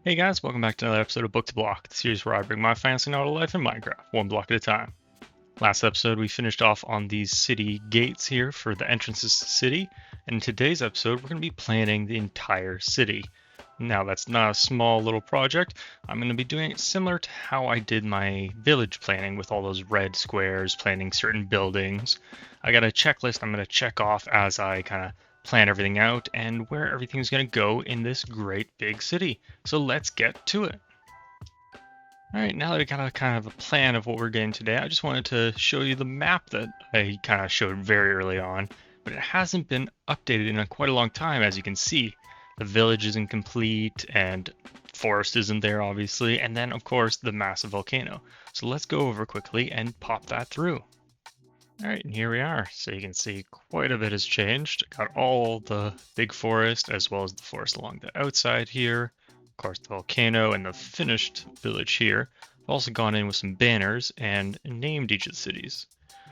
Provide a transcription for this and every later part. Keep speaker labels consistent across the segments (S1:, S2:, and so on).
S1: Hey guys, welcome back to another episode of Book to Block, the series where I bring my fantasy novel to life in Minecraft, one block at a time. Last episode, we finished off on these city gates here for the entrances to the city, and in today's episode, we're going to be planning the entire city. Now, that's not a small little project. I'm going to be doing it similar to how I did my village planning with all those red squares, planning certain buildings. I got a checklist I'm going to check off as I kind of plan everything out and where everything's going to go in this great big city. So let's get to it. All right, now that we got a kind of a plan of what we're getting today, I just wanted to show you the map that I kind of showed very early on, but it hasn't been updated in quite a long time, as you can see. The village isn't complete, and forest isn't there, obviously, and then, of course, the massive volcano. So let's go over quickly and pop that through. All right, and here we are. So you can see quite a bit has changed. Got all the big forest, as well as the forest along the outside here. Of course, the volcano and the finished village here. I've also gone in with some banners and named each of the cities.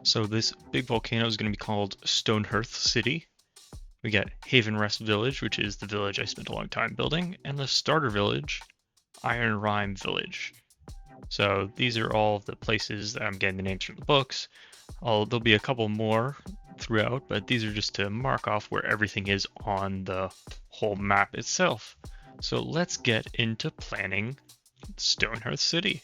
S1: So this big volcano is going to be called Stonehearth City. We got Haven Rest Village, which is the village I spent a long time building, and the starter village, Iron Rime Village. So these are all the places that I'm getting the names from the books. There'll be a couple more throughout, but these are just to mark off where everything is on the whole map itself. So let's get into planning Stonehearth City.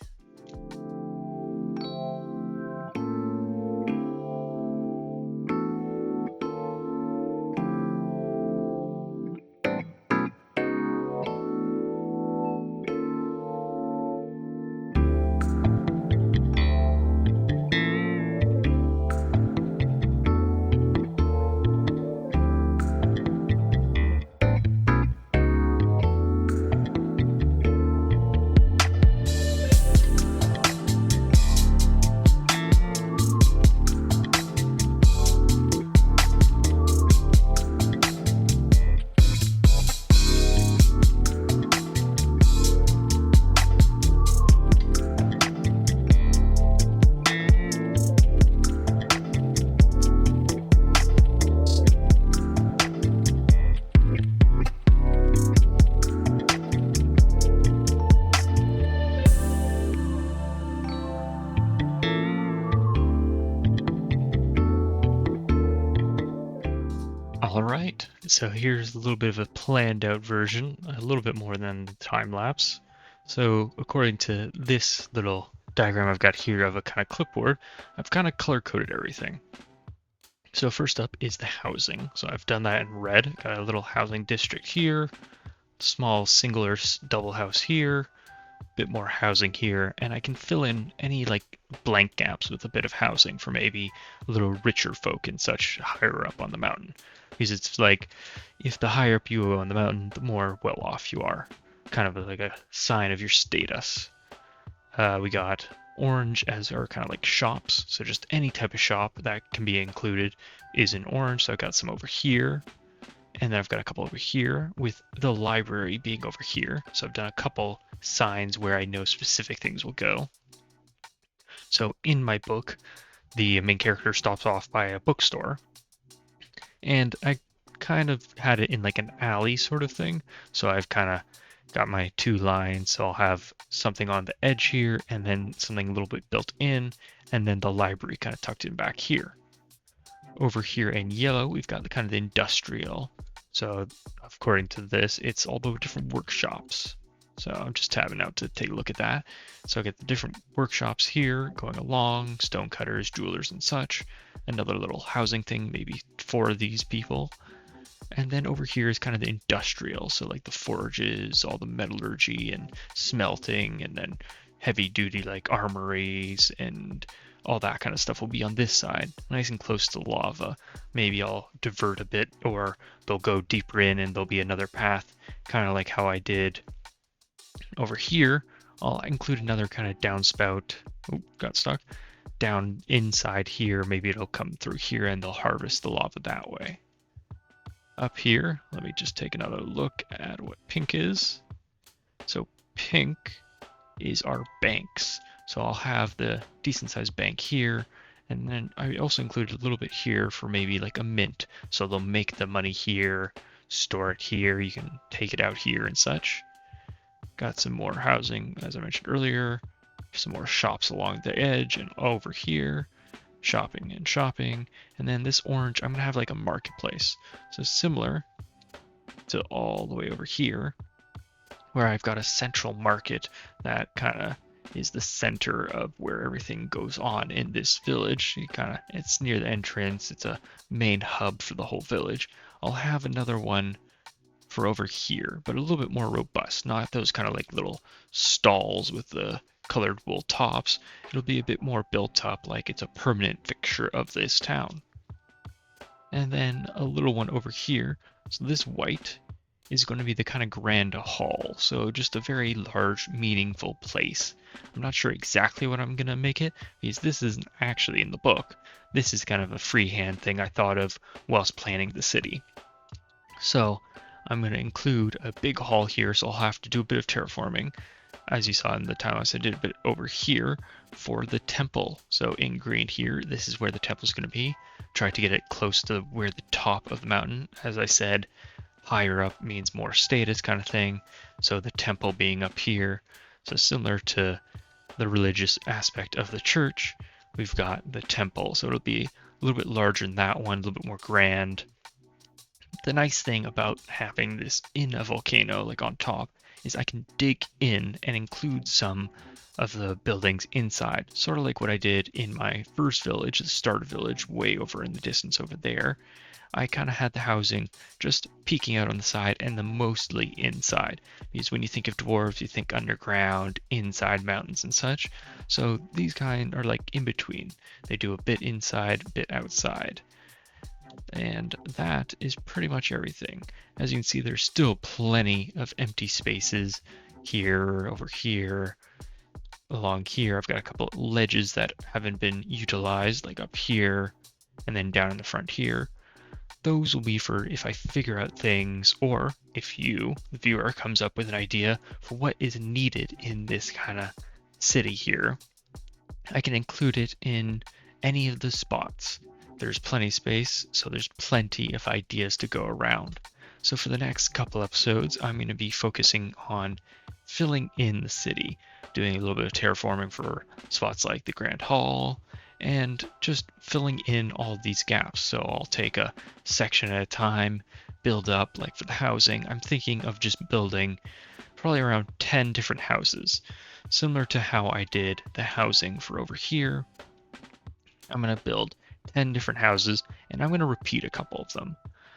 S1: All right, so here's a little bit of a planned out version, a little bit more than the time lapse. So according to this little diagram I've got here of a kind of clipboard, I've kind of color coded everything. So first up is the housing. So I've done that in red, got a little housing district here, small singular double house here, bit more housing here, and I can fill in any like blank gaps with a bit of housing for maybe a little richer folk and such higher up on the mountain. Because it's like if the higher up you go on the mountain, the more well off you are. Kind of like a sign of your status. We got orange as our kind of like shops. So just any type of shop that can be included is in orange. So I've got some over here. And then I've got a couple over here with the library being over here. So I've done a couple signs where I know specific things will go. So in my book, the main character stops off by a bookstore. And I kind of had it in like an alley sort of thing. So I've kind of got my two lines. So I'll have something on the edge here and then something a little bit built in, and then the library kind of tucked in back here. Over here in yellow, we've got the kind of the industrial. So according to this, it's all the different workshops. So I'm just tabbing out to take a look at that. So I get the different workshops here going along, stonecutters, jewelers and such. Another little housing thing, maybe for these people. And then over here is kind of the industrial. So like the forges, all the metallurgy and smelting, and then heavy duty like armories and all that kind of stuff will be on this side, nice and close to the lava. Maybe I'll divert a bit, or they'll go deeper in and there'll be another path, kind of like how I did over here. I'll include another kind of downspout. Oh, got stuck. Down inside here, maybe it'll come through here and they'll harvest the lava that way. Up here, let me just take another look at what pink is. So pink is our banks. So I'll have the decent sized bank here, and then I also included a little bit here for maybe like a mint. So they'll make the money here, store it here, you can take it out here and such. Got some more housing, as I mentioned earlier, some more shops along the edge and over here, shopping and shopping. And then this orange, I'm gonna have like a marketplace. So similar to all the way over here, where I've got a central market that kind of is the center of where everything goes on in this village. It's near the entrance. It's a main hub for the whole village. I'll have another one for over here, but a little bit more robust, not those kind of like little stalls with the colored wool tops. It'll be a bit more built up, like it's a permanent fixture of this town. And then a little one over here. So this white is going to be the kind of grand hall. So just a very large, meaningful place. I'm not sure exactly what I'm going to make it because this isn't actually in the book. This is kind of a freehand thing I thought of whilst planning the city. So I'm going to include a big hall here, so I'll have to do a bit of terraforming. As you saw in the timelapse, I did a bit over here for the temple. So in green here, this is where the temple is going to be. Try to get it close to where the top of the mountain. As I said, higher up means more status kind of thing. So the temple being up here. So similar to the religious aspect of the church, we've got the temple. So it'll be a little bit larger than that one, a little bit more grand. The nice thing about having this in a volcano, like on top, is I can dig in and include some of the buildings inside, sort of like what I did in my first village, the starter village, way over in the distance over there. I kind of had the housing just peeking out on the side and the mostly inside, because when you think of dwarves, you think underground, inside mountains and such. So these kind are like in between. They do a bit inside, a bit outside. And that is pretty much everything. As you can see, there's still plenty of empty spaces here, over here, along here. I've got a couple of ledges that haven't been utilized, like up here, and then down in the front here. Those will be for if I figure out things, or if you, the viewer, comes up with an idea for what is needed in this kind of city here. I can include it in any of the spots. There's plenty of space, so there's plenty of ideas to go around. So for the next couple episodes, I'm going to be focusing on filling in the city, doing a little bit of terraforming for spots like the Grand Hall, and just filling in all of these gaps. So I'll take a section at a time, build up, like for the housing, I'm thinking of just building probably around 10 different houses, similar to how I did the housing for over here. I'm going to build 10 different houses, and I'm going to repeat a couple of them.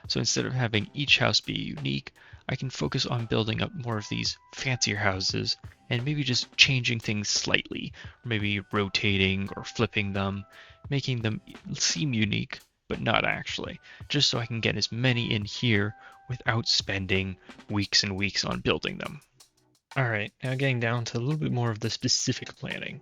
S1: So instead of having each house be unique, I can focus on building up more of these fancier houses and maybe just changing things slightly, or maybe rotating or flipping them, making them seem unique, but not actually, just so I can get as many in here without spending weeks and weeks on building them. All right, now getting down to a little bit more of the specific planning.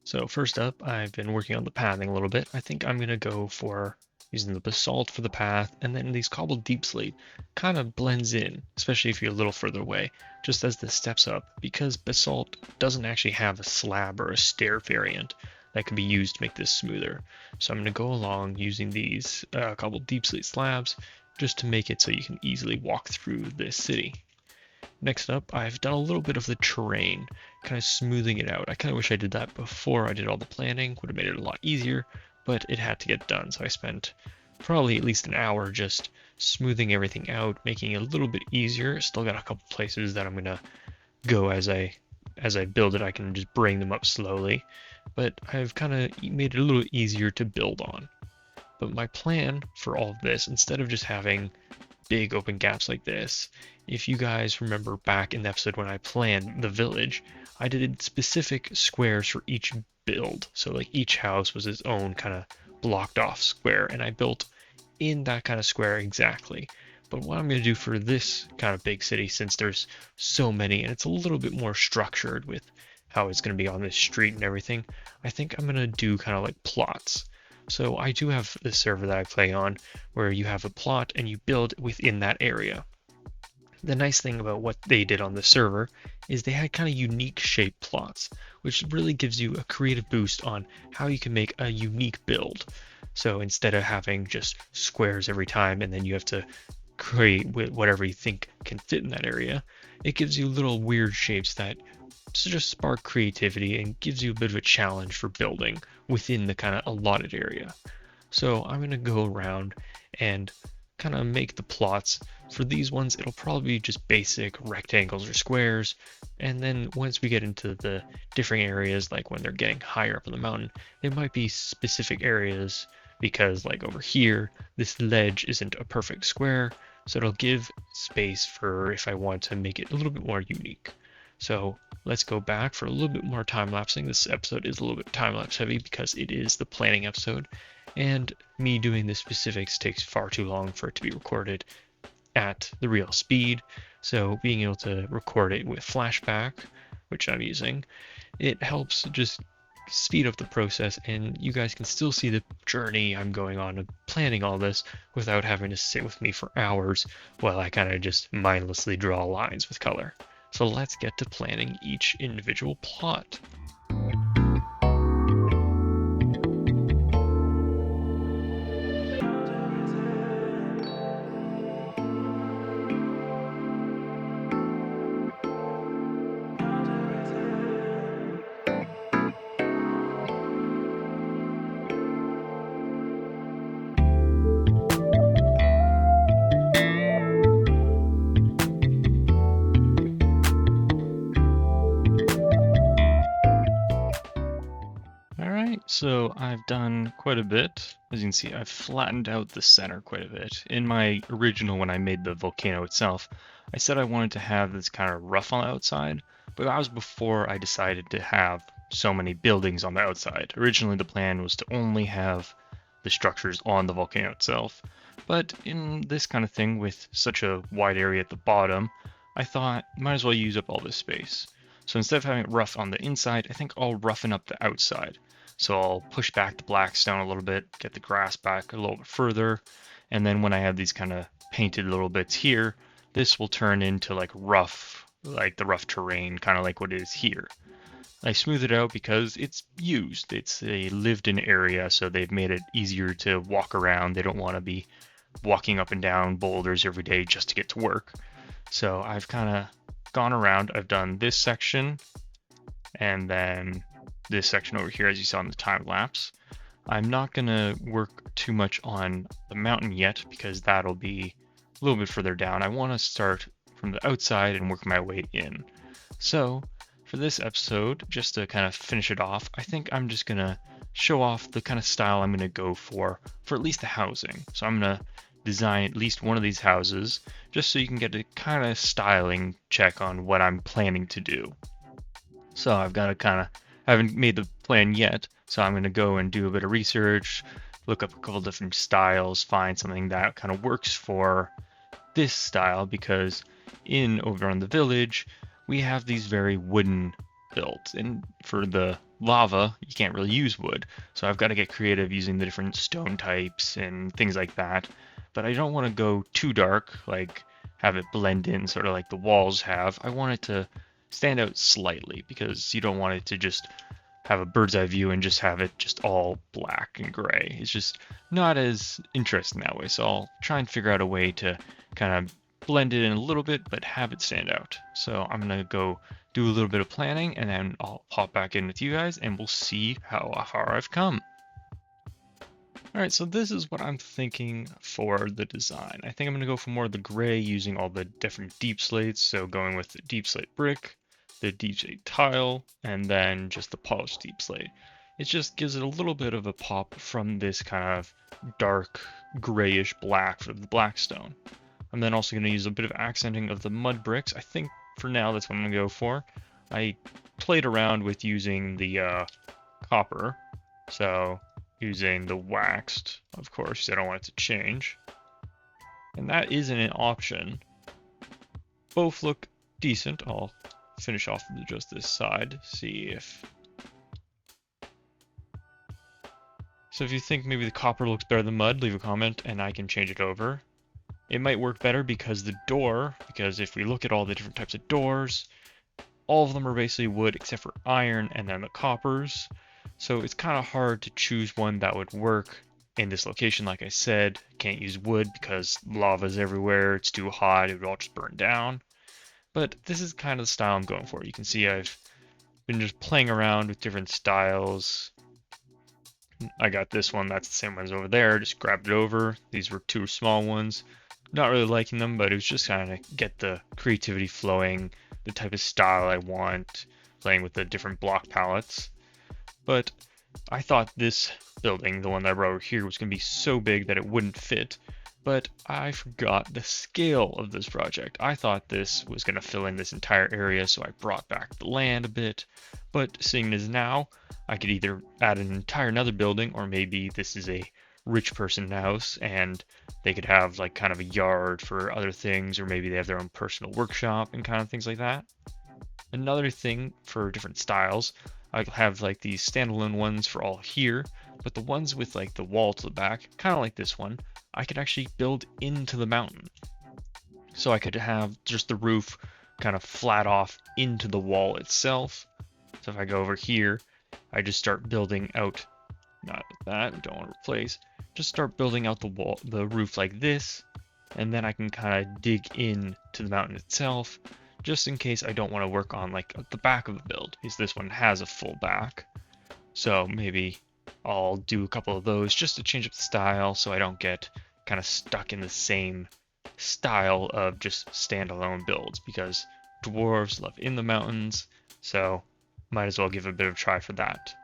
S1: So first up, I've been working on the pathing a little bit. I think I'm going to go for using the basalt for the path, and then these cobbled deep slate kind of blends in, especially if you're a little further away, just as the steps up, because basalt doesn't actually have a slab or a stair variant that can be used to make this smoother. So I'm going to go along using these cobbled deep slate slabs just to make it so you can easily walk through this city. Next up, I've done a little bit of the terrain, kind of smoothing it out. I kind of wish I did that before I did all the planning, would have made it a lot easier, but it had to get done. So I spent probably at least an hour just smoothing everything out, making it a little bit easier. Still got a couple places that I'm going to go as I build it. I can just bring them up slowly, but I've kind of made it a little easier to build on. But my plan for all of this, instead of just having big open gaps like this, if you guys remember back in the episode when I planned the village, I did specific squares for each build. So like each house was its own kind of blocked off square, and I built in that kind of square exactly. But what I'm going to do for this kind of big city, since there's so many and it's a little bit more structured with how it's going to be on this street and everything, I think I'm going to do kind of like plots. So I do have this server that I play on where you have a plot and you build within that area. The nice thing about what they did on the server is they had kind of unique shaped plots, which really gives you a creative boost on how you can make a unique build. So instead of having just squares every time and then you have to create whatever you think can fit in that area, it gives you little weird shapes that just spark creativity and gives you a bit of a challenge for building within the kind of allotted area. So I'm going to go around and kind of make the plots. For these ones, it'll probably be just basic rectangles or squares. And then once we get into the different areas, like when they're getting higher up on the mountain, there might be specific areas because like over here, this ledge isn't a perfect square. So it'll give space for if I want to make it a little bit more unique. So let's go back for a little bit more time lapsing. This episode is a little bit time lapse heavy because it is the planning episode, and me doing the specifics takes far too long for it to be recorded at the real speed. So being able to record it with flashback, which I'm using, it helps just speed up the process, and you guys can still see the journey I'm going on of planning all this without having to sit with me for hours while I kind of just mindlessly draw lines with color. So let's get to planning each individual plot. Alright, so I've done quite a bit. As you can see, I've flattened out the center quite a bit. In my original, when I made the volcano itself, I said I wanted to have this kind of rough on the outside, but that was before I decided to have so many buildings on the outside. Originally, the plan was to only have the structures on the volcano itself, but in this kind of thing with such a wide area at the bottom, I thought might as well use up all this space. So instead of having it rough on the inside, I think I'll roughen up the outside. So I'll push back the black stone a little bit, get the grass back a little bit further, and then when I have these kind of painted little bits here, this will turn into like rough, like the rough terrain, kind of like what it is here. I smooth it out because it's used. It's a lived-in area, so they've made it easier to walk around. They don't want to be walking up and down boulders every day just to get to work. So I've kind of gone around. I've done this section and then this section over here, as you saw in the time lapse. I'm not going to work too much on the mountain yet because that'll be a little bit further down. I want to start from the outside and work my way in. So for this episode, just to kind of finish it off, I think I'm just going to show off the kind of style I'm going to go for at least the housing. So I'm going to design at least one of these houses just so you can get a kind of styling check on what I'm planning to do. So I've got to kind of, haven't made the plan yet, so I'm going to go and do a bit of research, look up a couple different styles, find something that kind of works for this style, because over on the village, we have these very wooden builds, and for the lava, you can't really use wood, so I've got to get creative using the different stone types and things like that. But I don't want to go too dark, like have it blend in sort of like the walls have. I want it to stand out slightly because you don't want it to just have a bird's eye view and just have it just all black and gray. It's just not as interesting that way. So I'll try and figure out a way to kind of blend it in a little bit, but have it stand out. So I'm going to go do a little bit of planning and then I'll hop back in with you guys and we'll see how far I've come. Alright, so this is what I'm thinking for the design. I think I'm going to go for more of the gray using all the different deep slates. So going with the deep slate brick, the deep slate tile, and then just the polished deep slate. It just gives it a little bit of a pop from this kind of dark grayish black for the black stone. I'm then also going to use a bit of accenting of the mud bricks. I think for now that's what I'm going to go for. I played around with using the copper, so using the waxed, of course, because I don't want it to change. And that isn't an option. Both look decent. I'll finish off with just this side, see if... So if you think maybe the copper looks better than mud, leave a comment and I can change it over. It might work better because because if we look at all the different types of doors, all of them are basically wood except for iron and then the coppers. So it's kind of hard to choose one that would work in this location. Like I said, can't use wood because lava's everywhere, it's too hot, it would all just burn down. But this is kind of the style I'm going for. You can see I've been just playing around with different styles. I got this one, that's the same one as over there, just grabbed it over. These were two small ones. Not really liking them, but it was just kind of get the creativity flowing, the type of style I want, playing with the different block palettes. But I thought this building, the one that I brought over here, was going to be so big that it wouldn't fit, but I forgot the scale of this project. I thought this was going to fill in this entire area, so I brought back the land a bit, but seeing as now, I could either add an entire another building, or maybe this is a rich person house, and they could have like kind of a yard for other things, or maybe they have their own personal workshop and kind of things like that. Another thing for different styles, I have like these standalone ones for all here, but the ones with like the wall to the back, kind of like this one, I could actually build into the mountain. So I could have just the roof kind of flat off into the wall itself. So if I go over here, I just start building out, not that, we don't want to replace, just start building out the wall, the roof like this, and then I can kind of dig in to the mountain itself, just in case I don't want to work on like the back of the build, because this one has a full back. So maybe I'll do a couple of those just to change up the style so I don't get kind of stuck in the same style of just standalone builds, because dwarves live in the mountains, so might as well give a bit of a try for that.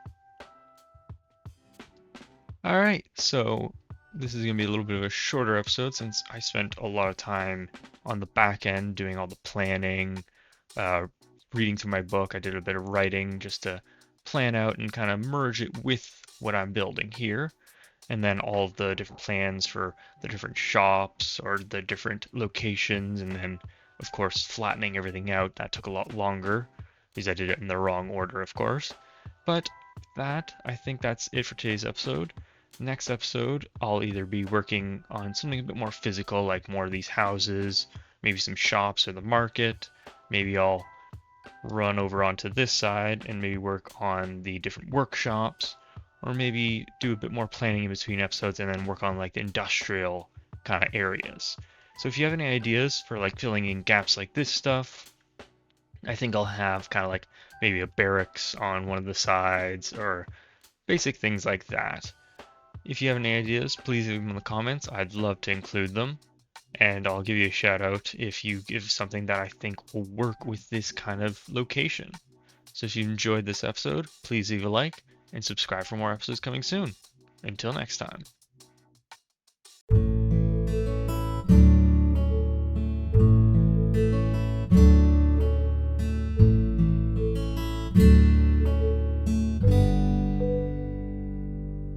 S1: Alright, so this is going to be a little bit of a shorter episode since I spent a lot of time on the back end doing all the planning, reading through my book. I did a bit of writing just to plan out and kind of merge it with what I'm building here. And then all of the different plans for the different shops or the different locations. And then, of course, flattening everything out. That took a lot longer because I did it in the wrong order, of course. But I think that's it for today's episode. Next episode, I'll either be working on something a bit more physical, like more of these houses, maybe some shops or the market. Maybe I'll run over onto this side and maybe work on the different workshops, or maybe do a bit more planning in between episodes and then work on like the industrial kind of areas. So if you have any ideas for like filling in gaps like this stuff, I think I'll have kind of like maybe a barracks on one of the sides or basic things like that. If you have any ideas, please leave them in the comments. I'd love to include them. And I'll give you a shout out if you give something that I think will work with this kind of location. So if you enjoyed this episode, please leave a like and subscribe for more episodes coming soon. Until next time.